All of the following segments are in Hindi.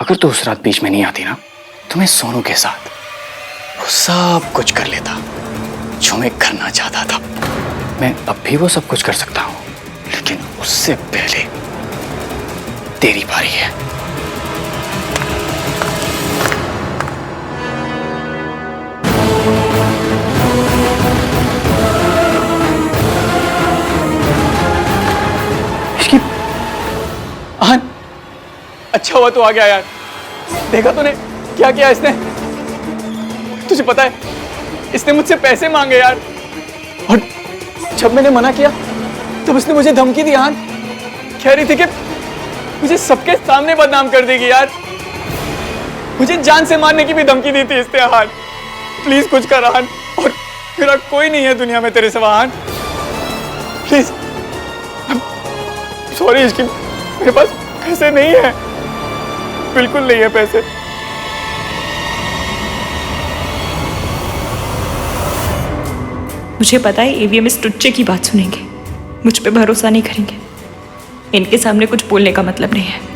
अगर तू उस रात बीच में नहीं आती ना तो मैं सोनू के साथ वो सब कुछ कर लेता जो मैं करना चाहता था। मैं अब भी वो सब कुछ कर सकता हूँ, लेकिन उससे पहले तेरी बारी है। इसकी अच्छा हुआ तू आ गया यार। देखा तूने क्या किया इसने? तुझे पता है इसने मुझसे पैसे मांगे यार, और जब मैंने मना किया तब उसने मुझे धमकी दी। यार कह रही थी कि मुझे सबके सामने बदनाम कर देगी यार। मुझे जान से मारने की भी धमकी दी थी इसने। यार प्लीज कुछ कर आन, और मेरा कोई नहीं है दुनिया में तेरे सिवा। आन प्लीज। सॉरी इसकी, मेरे पास पैसे नहीं है, बिल्कुल नहीं है पैसे। मुझे पता है ईवीएम इस टुच्चे की बात सुनेंगे, मुझ पे भरोसा नहीं करेंगे। इनके सामने कुछ बोलने का मतलब नहीं है।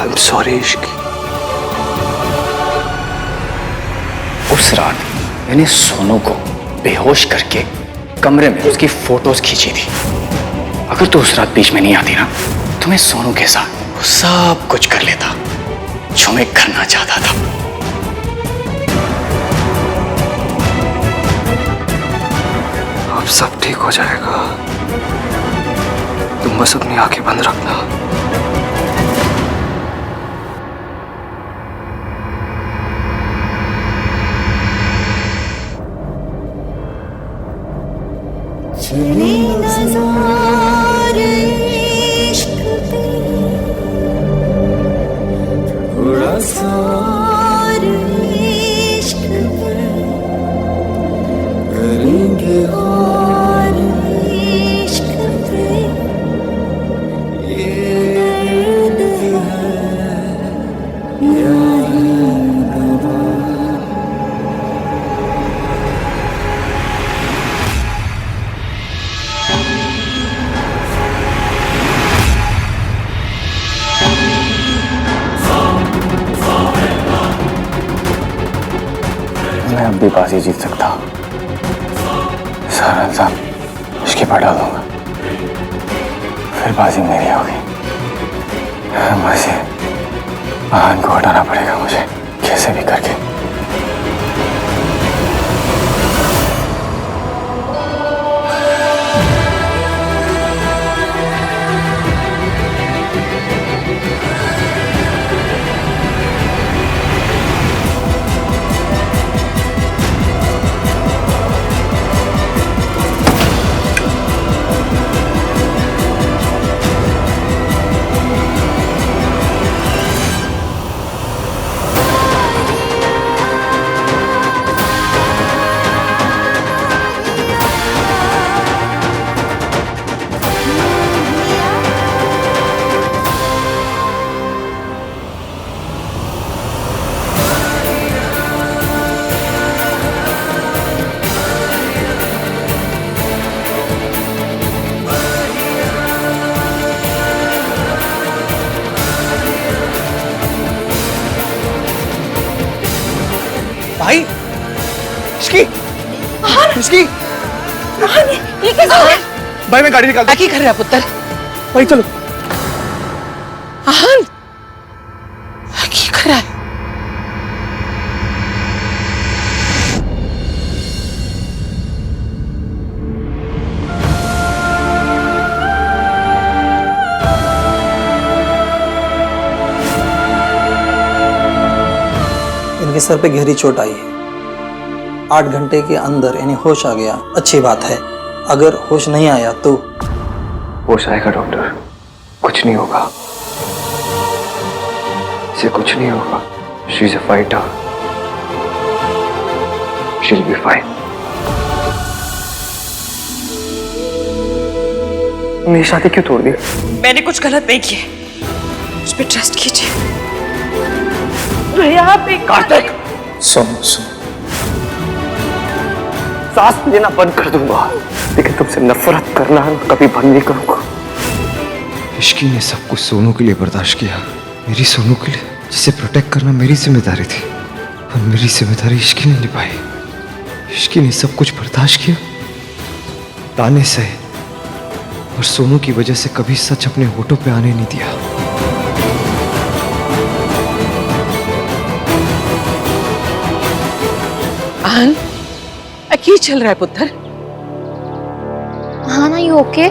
I'm sorry इश्क। उस रात मैंने सोनू को बेहोश करके कमरे में उसकी फोटोज खींची थी। अगर तू उस रात बीच में नहीं आती ना तो मैं सोनू के साथ वो सब कुछ कर लेता जो मैं करना चाहता था। अब सब ठीक हो जाएगा, तुम बस अपनी आंखें बंद रखना। चले नज़ार इश्क पे थोड़ा सा इश्क पे करेंगे और इश्क पे ये दर्द है यारी दवा। मैं अब भी बाजी जीत सकता हूँ, सारा इल्जाम इसके पर डाल दूंगा, फिर बाजी मेरी होगी। बस ये आहान को हटाना पड़ेगा मुझे कैसे भी करके। भाई इसकी इसकी ये कैसे हो गया? भाई मैं गाड़ी निकालता। क्या कर रहा पुत्र? भाई चलो। आहान क्या कर रहा है? इनके सर पे गहरी चोट आई है। 8 घंटे के अंदर इन्हें होश आ गया, अच्छी बात है। अगर होश नहीं आया तो? होश आएगा डॉक्टर, कुछ नहीं होगा, इसे कुछ नहीं होगा। She is a fighter, she will be fine. मेरी शादी क्यों तोड़ दी? मैंने कुछ गलत नहीं किया, मुझ पर ट्रस्ट कीजिए। भैया आप एक कार्तिक, सुन सुन, सांस लेना बंद कर दूंगा, लेकिन तुमसे नफरत करना कभी बंद नहीं करूंगा। इश्की ने सब कुछ सोनू के लिए बर्दाश्त किया, मेरी सोनू के लिए, जिसे प्रोटेक्ट करना मेरी जिम्मेदारी थी, और मेरी जिम्मेदारी इश्की ने निभाई। इश्की ने सब कुछ बर्दाश्त किया, ताने सहे, और सोनू की वजह से कभी सच अपने होठों पे आने नहीं दिया। आन, की चल रहा है पुत्र? हाँ ना, यू ओके?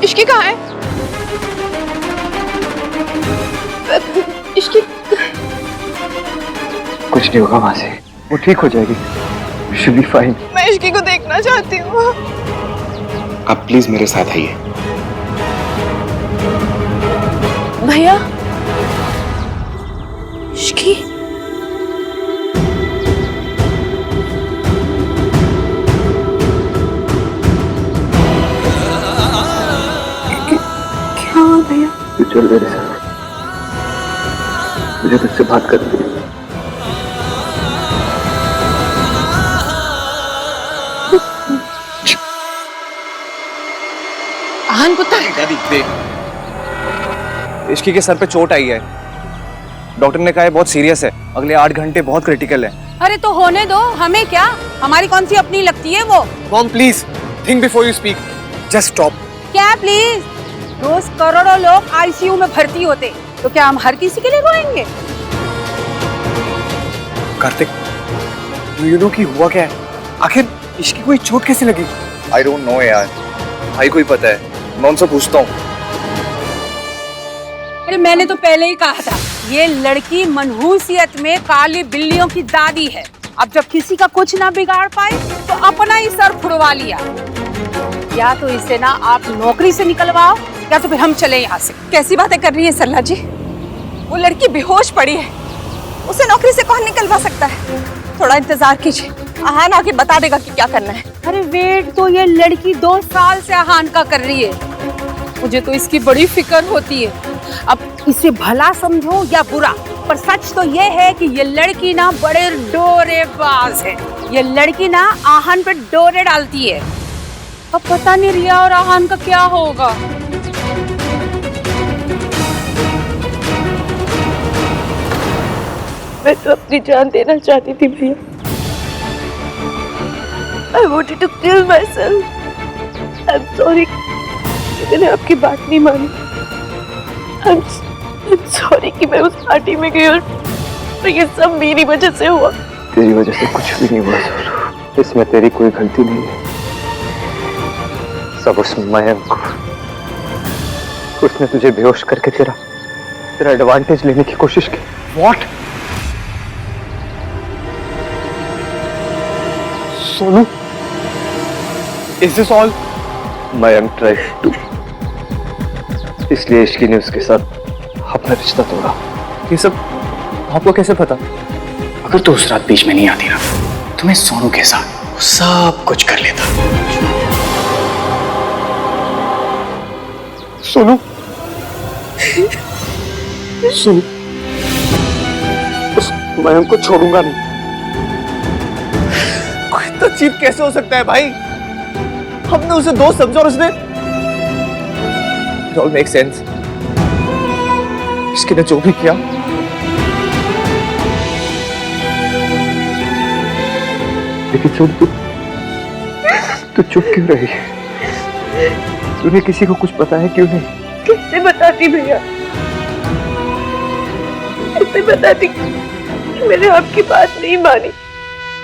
इश्की कहाँ है? इश्की कुछ नहीं होगा माँ से, वो ठीक हो जाएगी, शी विल बी फाइन। मैं इश्की को देखना चाहती हूँ। आप प्लीज मेरे साथ आइए। भैया इश्की, क्या हुआ भैया? तू चल मेरे साथ, मुझे तुझसे बात करनी है। आन पुत्र, दादी देख, इश्की के सर पे चोट आई है, डॉक्टर ने कहा है बहुत सीरियस है, अगले 8 घंटे बहुत क्रिटिकल है। अरे तो होने दो, हमें क्या, हमारी कौन सी अपनी लगती है वो। Mom please think before you speak, just stop. क्या प्लीज? रोज करोड़ों लोग आईसीयू में भर्ती होते, तो क्या हम हर किसी के लिए रोएंगे? कार्तिक, यू नो कि हुआ क्या है? आखिर इश्की को ये चोट कैसे लगी? आई डोंट नो यार, भाई को ही पता है, मैं उनसे पूछता हूँ। अरे मैंने तो पहले ही कहा था, ये लड़की मनहूसियत में काली बिल्लियों की दादी है। अब जब किसी का कुछ ना बिगाड़ पाए तो अपना ही सर फुड़वा लिया। या तो इसे ना आप नौकरी से निकलवाओ, या तो फिर हम चले यहाँ से। कैसी बातें कर रही है सरला जी? वो लड़की बेहोश पड़ी है, उसे नौकरी से कौन निकलवा सकता है? थोड़ा इंतजार कीजिए, आहान आके बता देगा कि क्या करना है। अरे वेट तो ये लड़की 2 साल से आहान का कर रही है, मुझे तो इसकी बड़ी फिक्र होती है। अब इसे भला समझो या बुरा, पर सच तो ये है कि ये लड़की ना बड़े डोरेबाज है। ये लड़की ना आहान पे डोरे डालती है। अब पता नहीं रिया और आहान का क्या होगा। मैं तो अपनी जान देना चाहती थी भैया। I wanted to kill myself. I'm sorry, मैंने आपकी बात नहीं मानी। I'm sorry कि मैं उस पार्टी में गई और ये सब मेरी वजह से हुआ। तेरी वजह से कुछ भी नहीं हुआ सोनू, इसमें तेरी कोई गलती नहीं है। सब उस मयंक को, उसने तुझे बेहोश करके तेरा एडवांटेज लेने की कोशिश की। What? Sonu, is this all? Mayank tried to, इसलिए इश्की ने उसके साथ अपना रिश्ता तोड़ा। ये सब आपको कैसे पता? अगर तू उस रात बीच में नहीं आती ना, तो मैं सोनू के साथ सब कुछ कर लेता। सोनू, सोनू, उस मयंक को छोड़ूंगा नहीं। कोई इतना चीप कैसे हो सकता है भाई? हमने उसे दोस्त समझा और उसने It all makes sense. इसके ने जो भी किया, लेकिन सुन, तू चुप क्यों रही? तूने किसी को कुछ बताया क्यों नहीं? कैसे बताती भैया, कैसे बताती कि मैंने आपकी बात नहीं मानी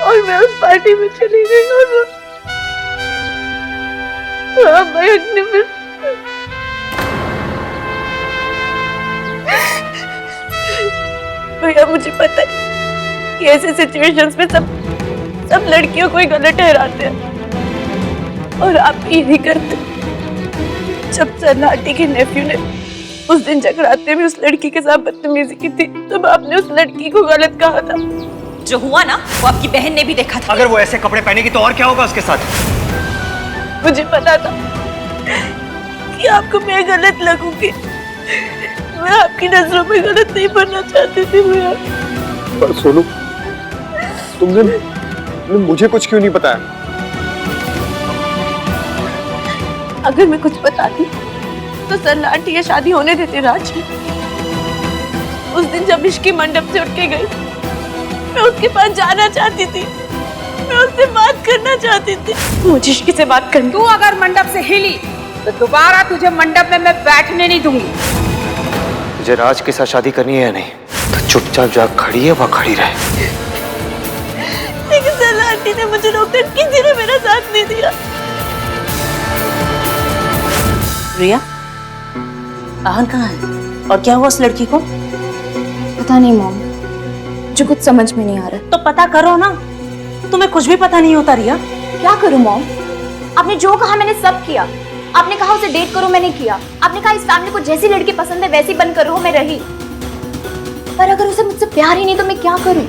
और मैं उस पार्टी में चली गई और मयंक ने फिर भैया, मुझे पता है कि ऐसे सिचुएशंस में सब लड़कियों को ही गलत ठहराते हैं और आप भी यही करते। जब सन्नाटी के नेफ्यू ने उस दिन जगराते में उस लड़की के साथ बदतमीजी की थी तब आपने उस लड़की को गलत कहा था। जो हुआ ना वो आपकी बहन ने भी देखा था। अगर वो ऐसे कपड़े पहनेगी तो और क्या होगा उसके साथ? मुझे पता था कि आपको मैं गलत लगूंगी। मैं आपकी नजरों में गलत नहीं बनना चाहती थी भैया। पर सोनू, तुमने मुझे कुछ क्यों नहीं बताया? अगर मैं कुछ बताती तो सन्नाटी ये शादी होने देते राज। उस दिन जब इश्की मंडप से उठ के गई मैं उसके पास जाना चाहती थी, मैं उससे बात करना चाहती थी। मुझे इश्की से बात करनी। तू अगर मंडप से हिली तो दोबारा तुझे मंडप में मैं बैठने नहीं दूंगी। तुझे राज के साथ शादी करनी है या नहीं तो चुपचाप जा खड़ी है वह खड़ी रहे। लेकिन सन्नाटी ने मुझे रोककर किसी ने मेरा साथ नहीं दिया। रिया, आहन कहाँ है और क्या हुआ उस लड़की को? पता नहीं मॉम, मुझे कुछ समझ में नहीं आ रहा। तो पता करो ना। तुम्हें कुछ भी पता नहीं होता रिया। क्या करूं मॉम? आपने जो कहा मैंने सब किया। आपने कहा उसे डेट करो, मैंने किया। आपने कहा इस फैमिली को जैसी लड़की पसंद है वैसी बनकर रहो, मैं रही। पर अगर उसे मुझसे प्यार ही नहीं तो मैं क्या करूं?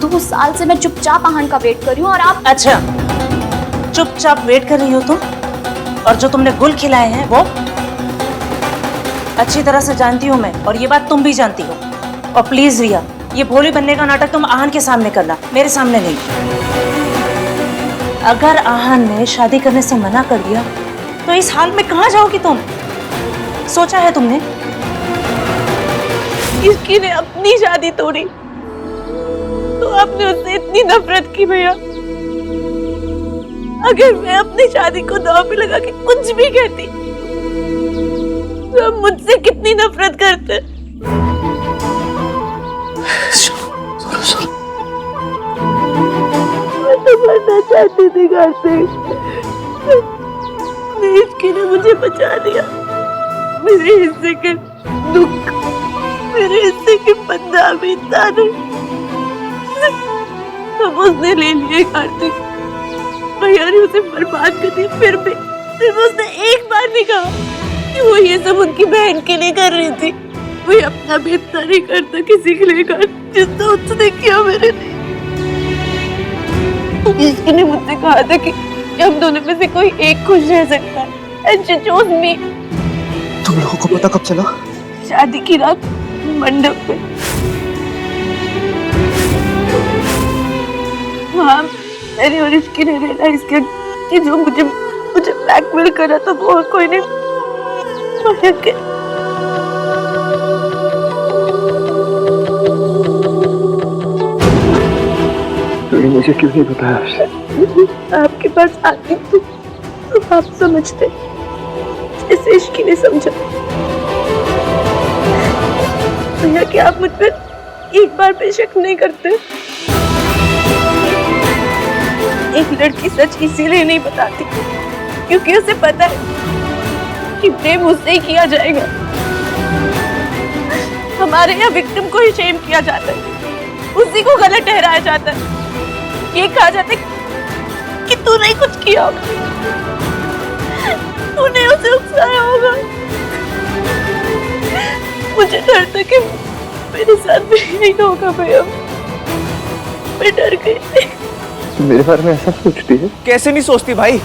2 साल से मैं चुपचाप आहन का वेट कर रही हूँ और आप। अच्छा, चुपचाप वेट कर रही हो तुम? और जो तुमने गुल खिलाए हैं वो अच्छी तरह से जानती हूँ मैं, और ये बात तुम भी जानती हो। और प्लीज रिया, ये भोली बनने का नाटक तुम आहन के सामने करना, मेरे सामने नहीं। अगर आहन ने शादी करने से मना कर दिया तो इस हाल में कहाँ जाओगी तुम? सोचा है तुमने? इसकी ने अपनी शादी तोड़ी तो आपने उससे इतनी नफरत की भैया। अगर मैं अपनी शादी को दांव पे लगा के कुछ भी कहती तो आप मुझसे कितनी नफरत करते। मैं तो मरना चाहती थी घर से। इसकी ने मुझे बचा लिया। मेरे हिस्से के दुख, मेरे हिस्से के बदनामी ताने सब उसने ले लिए। कार्तिक भैया ने उसे बर्बाद कर दिया। फिर भी सिर्फ उसने एक बार नहीं कहा कि वो ये सब उनकी बहन के लिए कर रही थी। वो अपना भी इतना नहीं करता किसी के लिए कर जितना उसने किया मेरे लिए। इसने मुझसे कहा था कि हम दोनों में से कोई एक खुश रह सकता है। And she chose me। तुम लोगों को पता कब चला? शादी की रात मंडप पे। वहाँ मैंने और इसकी ने रियलाइज किया कि जो मुझे ब्लैकमेल कर रहा था वो कोई नहीं, मयंक है। तूने मुझे क्यों नहीं बताया? आपके पास आती तो आप समझते जैसे इश्की ने समझा। भैया क्या आप मुझ पर एक बार पे शक नहीं करते? एक लड़की सच इसीलिए नहीं बताती क्योंकि उसे पता है कि प्रेम उससे ही किया जाएगा। हमारे यहाँ विक्टिम को ही शेम किया जाता है, उसी को गलत ठहराया जाता है। ये कहा जाता है कि तूने कुछ किया होगा, तूने उसे उकसाया होगा। मुझे डर था कि मेरे साथ भी यही होगा भैया। मैं डर गई। मेरे बारे में ऐसा सोचती है? कैसे नहीं सोचती भाई?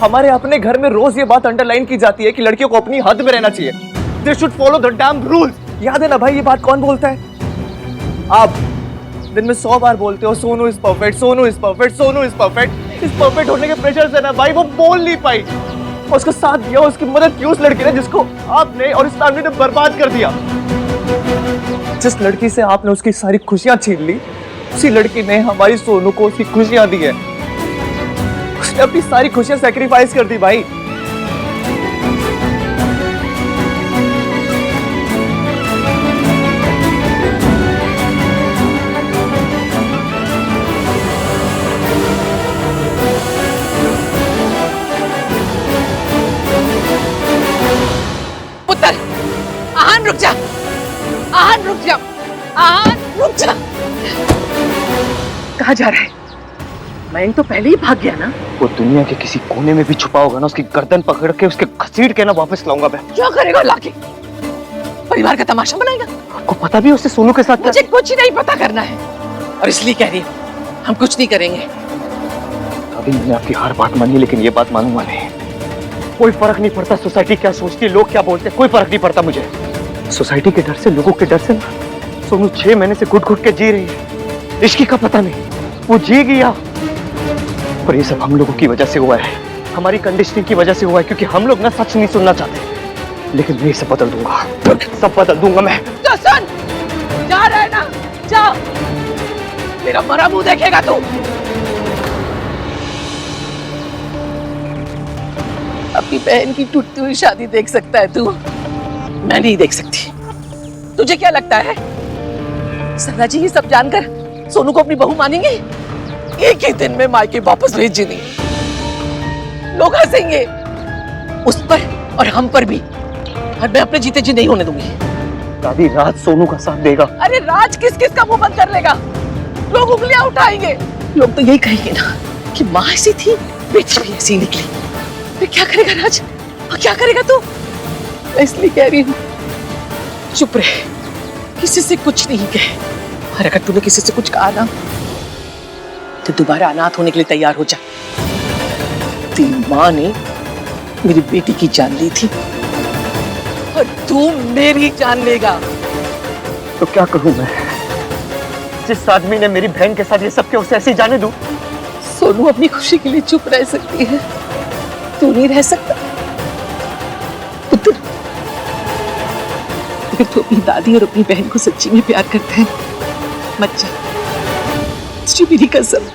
हमारे अपने घर में रोज ये बात अंडरलाइन की जाती है कि लड़कियों को अपनी हद में रहना चाहिए। They should follow the damn rules। याद है ना भाई, ये बात कौन बोलता है? आप दिन में 100 बार बोलते हो Sonu is perfect, Sonu is perfect, Sonu is perfect. इस परफेक्ट होने के प्रेशर से ना भाई वो बोल नहीं पाई। उसका साथ दिया, उसकी मदद की उस लड़की ने जिसको आपने और इस फैमिली ने बर्बाद कर दिया। जिस लड़की से आपने उसकी सारी खुशियां छीन ली, उसी लड़की ने हमारी सोनू को उसकी खुशियां दी है। उसने अपनी सारी खुशियां सैक्रिफाइस कर दी भाई। पुत्र, आहन रुक जा, आहन रुक जा। कहाँ जा रहा है? मैं तो पहले ही भाग गया ना। वो दुनिया के किसी कोने में भी छुपा होगा ना, उसकी गर्दन पकड़ के उसके घसीट के ना वापस लाऊंगा मैं। क्या करेगा लाके? परिवार का तमाशा बनाएगा? आपको पता भी है उससे सोनू के साथ? मुझे कुछ नहीं पता करना है और इसलिए कह रही हूँ हम कुछ नहीं करेंगे। अभी मैंने आपकी हर बात मानी, लेकिन ये बात मानूंगा नहीं। कोई फर्क नहीं पड़ता सोसाइटी क्या सोचती है, लोग क्या बोलते हैं, कोई फर्क नहीं पड़ता मुझे। सोसाइटी के डर से, लोगों के डर से ना सोनू 6 महीने से घुट घुट के जी रही है। इश्की का पता नहीं, वो जी गया। और ये सब हम लोगों की वजह से हुआ है, हमारी कंडीशनिंग की वजह से हुआ है, क्योंकि हम लोग ना सच नहीं सुनना चाहते। लेकिन मैं सब बदल दूंगा, सब बदल दूंगा मैं। तो सुन, जा रहा है ना, जा। मेरा मरा मुंह देखेगा तू। अपनी बहन की टूटती हुई शादी देख सकता है तू, मैं नहीं देख सकती। तुझे क्या लगता है सरला जी ये सब जानकर सोनू को अपनी बहू मानेंगे? एक ही दिन में मायके वापस भेज देंगे। लोग हंसेंगे उस पर और हम पर भी, और मैं अपने जीते जी नहीं होने दूंगी। दादी, राज सोनू का साथ देगा। अरे राज किस किस का मुंह बंद कर लेगा? लोग उंगलियां उठाएंगे। लोग तो यही कहेंगे ना कि माँ ऐसी थी, बेटी भी ऐसी निकली। फिर क्या करेगा राज? और क्या करेगा तू? मैं इसलिए कह रही हूँ चुप रहे, किसी से कुछ नहीं कहे। और अगर तूने किसी से कुछ कहा ना तो दोबारा अनाथ होने के लिए तैयार हो जा। तेरी माँ ने मेरी बेटी की जान ली थी और तू मेरी जान लेगा। तो क्या करूं मैं? जिस आदमी ने मेरी बहन के साथ ये सब किया, उसे ऐसे ही जाने दूं? सोनू अपनी खुशी के लिए चुप रह सकती है, तू नहीं रह सकता। पुत्र, अगर तू अपनी दादी और अपनी बहन को सच्ची में प्यार करता है मत जा, तुझे मेरी कसम।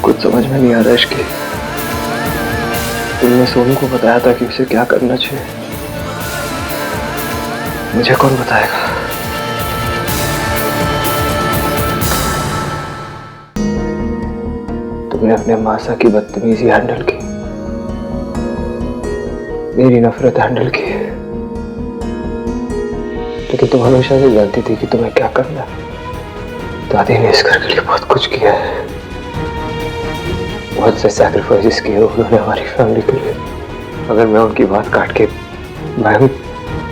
कुछ समझ में नहीं आ रहा इसकी। तुमने सोनू को बताया था कि उसे क्या करना चाहिए, मुझे कौन बताएगा? तुमने अपने मासा की बदतमीजी हैंडल की, मेरी नफरत हैंडल की, लेकिन तुम हमेशा से जानती थी कि तुम्हें क्या करना है। दादी ने इस घर के लिए बहुत कुछ किया है, बहुत से सैक्रिफाइसेस किए उन्होंने हमारी फैमिली के लिए। अगर मैं उनकी बात काट के बहन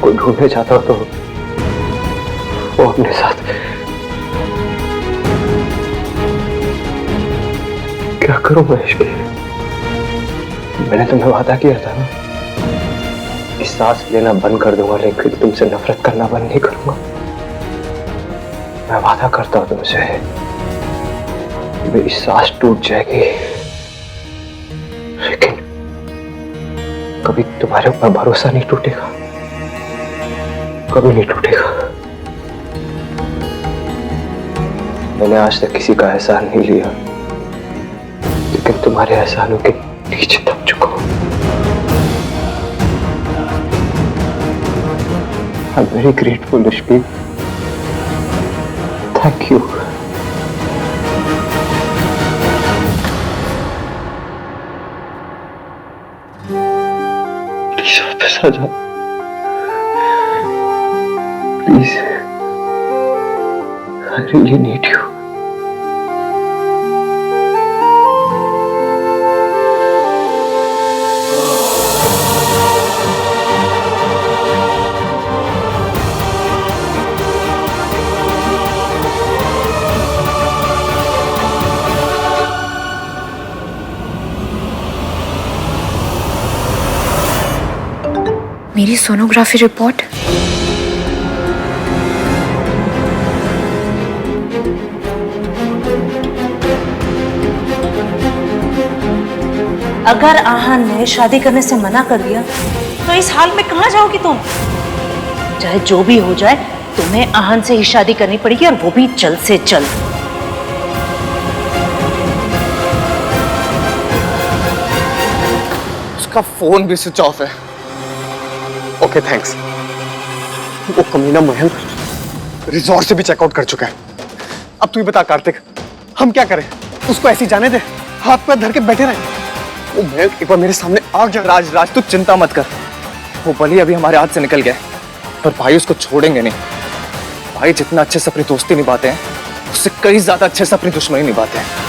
को ढूंढने चाहता हूँ तो वो अपने साथ क्या करूं मैं इसके? मैंने तुम्हें वादा किया था ना कि सांस लेना बंद कर दूंगा, लेकिन तुमसे नफरत करना बंद नहीं करूंगा। मैं वादा करता हूं तुमसे, मेरी सांस टूट जाएगी लेकिन कभी तुम्हारे ऊपर भरोसा नहीं टूटेगा, कभी नहीं टूटेगा। मैंने आज तक किसी का एहसान नहीं लिया, लेकिन तुम्हारे एहसानों के नीचे दब चुका हूं। I'm very grateful, Ishki. Thank you. Please वापस आ जाओ, please. I really need you. मेरी सोनोग्राफी रिपोर्ट। अगर आहान ने शादी करने से मना कर दिया तो इस हाल में कहाँ जाओगी तुम? चाहे जो भी हो जाए, तुम्हें आहान से ही शादी करनी पड़ेगी, और वो भी जल्द से जल्द। उसका फोन भी स्विच ऑफ है। Okay thanks. वो कमीना मयंक रिजॉर्ट से भी चेकआउट कर चुका है। अब तू ही बता कार्तिक, हम क्या करें? उसको ऐसी जाने दे, हाथ पैर धर के बैठे रहे? वो मयंक एक बार मेरे सामने आ जा। राज तू चिंता मत कर, वो भले अभी हमारे हाथ से निकल गया पर भाई उसको छोड़ेंगे नहीं। भाई जितना अच्छे से अपनी दोस्ती निभाते हैं उससे कई ज्यादा अच्छे से अपनी दुश्मनी निभाते हैं।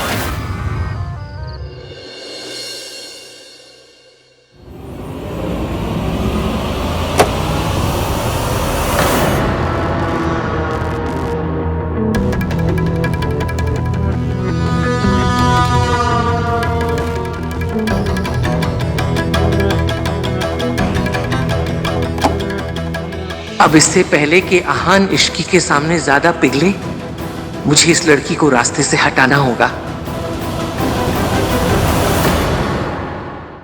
अब इससे पहले कि आहान इश्की के सामने ज्यादा पिघले, मुझे इस लड़की को रास्ते से हटाना होगा।